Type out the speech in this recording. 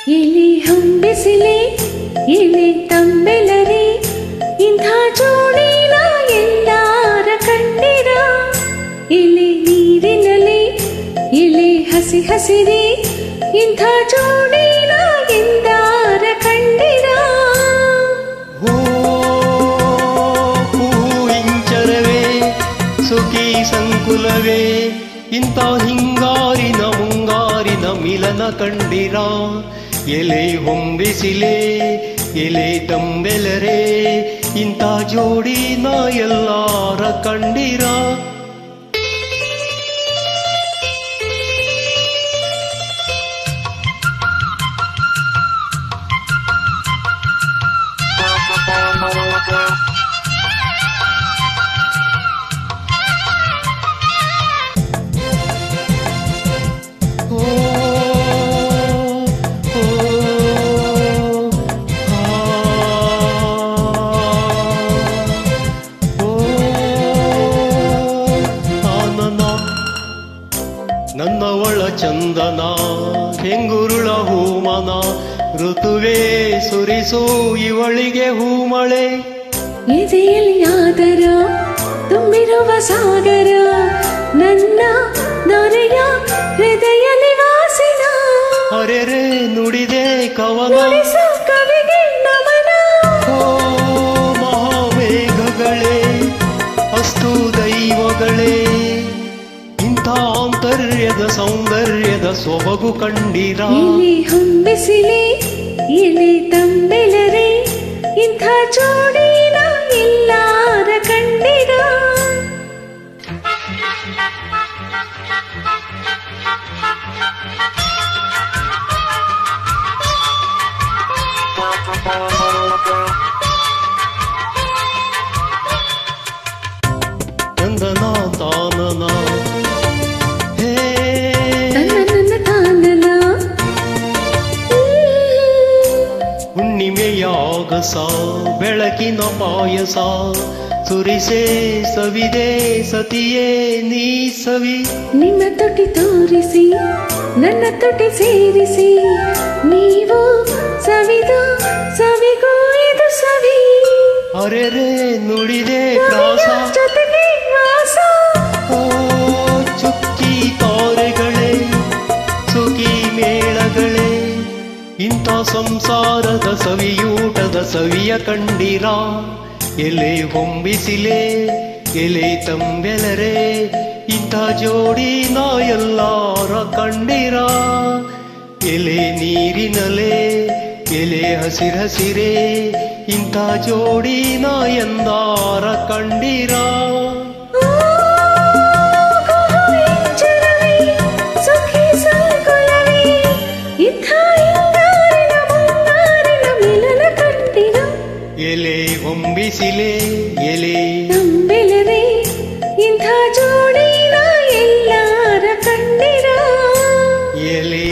ಎಲೆ ಹೊಂಬಿಸಿಲೆ ಎಲೆ ತಂಬೆಲರಿ ಇಂಥ ಜೋಡಿನ ಎಲ್ಲಾರ ಕಂಡಿರ ಎಲೆ ನೀರಿನಲೆ ಎಲೆ ಹಸಿ ಹಸಿರಿ ಇಂಥ ಜೋಡಿನ ಎಂದಾರ ಕಂಡಿರ ಓ ಇಂಚರವೇ ಸುಖಿ ಸಂಕುಲವೇ ಇಂಥ ಹಿಂಗಾರಿನ ಮುಂಗಾರಿನ ಮಿಲನ ಕಂಡಿರ ಎಲೆ ಹೊಂಬಿಸಿಲೆ ಎಲೆ ತಂಬೆಲರೆ ಇಂಥ ಜೋಡಿನ ಎಲ್ಲಾರ ಕಂಡಿರ ನನ್ನ ಒಳ ಚಂದನ ಹೆಂಗುರುಳ ಹೂಮನ ಋತುವೇ ಸುರಿಸೋ ಇವಳಿಗೆ ಹೂಮಳೆ ಎದೆಯಲ್ಲಿ ಆದರ ತುಂಬಿರುವ ಸಾಗರ ನನ್ನ ದೊರೆಯ ಹೃದಯ ನಿವಾಸಿನ ಅರೆರೆ ನುಡಿದೆ ಕವನ ಕವಿಗೆ ನಮನ ಓ ಮಹಾವೇಗಗಳೇ ಅಸ್ತು ದೈವಗಳೇ ಇಂಥ ಆಂತರ್ಯದ ಸೌಂದರ್ಯದ ಸೊಬಗು ಕಂಡಿರ ಎಲೆ ಹೊಂಬಿಸಿಲೆ ಎಲೆ ತಂಬೆಲರೆ ಇಂಥ ಜೋಡಿನ ಎಲ್ಲಾರ ಕಂಡಿರ ಚಂದನ ತಾನನ ಹೇ ನನ್ನ ತಾನನ ಹುಣ್ಣಿಮೆಯಾಗಸ ಬೆಳಕಿನ ಪಾಯಸ ಸುರಿಸೇ ಸವಿದೆ ಸತಿಯೇ ನೀ ಸವಿ ನಿಮ್ಮ ತುಟಿ ತೋರಿಸಿ ನನ್ನ ತುಟಿ ಸೇರಿಸಿ ನೀವು ಸವಿದು ಸವಿಗೂ ಇದು ಸವಿ ಅರೆರೆ ನುಡಿದೆ ಪ್ರಾಸ ಜೊತೆಗೆ ವಾಸ ಓ ಚುಕ್ಕಿ ತಾರೆಗಳೇ ಸುಖಿ ಮೇಳಗಳೇ ಇಂಥ ಸಂಸಾರದ ಸವಿಯೂಟದ ಸವಿಯ ಕಂಡಿರ ಎಲೆ ಹೊಂಬಿಸಿಲೆ ಎಲೆ ತಂಬೆಲರೆ ಇಂಥ ಜೋಡಿನ ಎಲ್ಲಾರ ಕಂಡಿರ ಎಲೆ ನೀರಿನಲೆ ಎಲೆ ಹಸಿರಸಿರೆ ಇಂಥ ಜೋಡಿನ ಎಂದಾರ ಕಂಡಿರ ಸುಖಿ ಸಂಕುಲವೇ ಇಂಥ ಹಿಂಗಾರಿನ ಮುಂಗಾರಿನ ಮಿಲನ ಕಂಡಿರ ಎಲೆ ಹೊಂಬಿಸಿಲೆ ಎಲೆ ತಂಬೆಲರೆ ಇಂಥ ಜೋಡಿನ ಎಲ್ಲಾರ ಕಂಡಿರ ಎಲೆ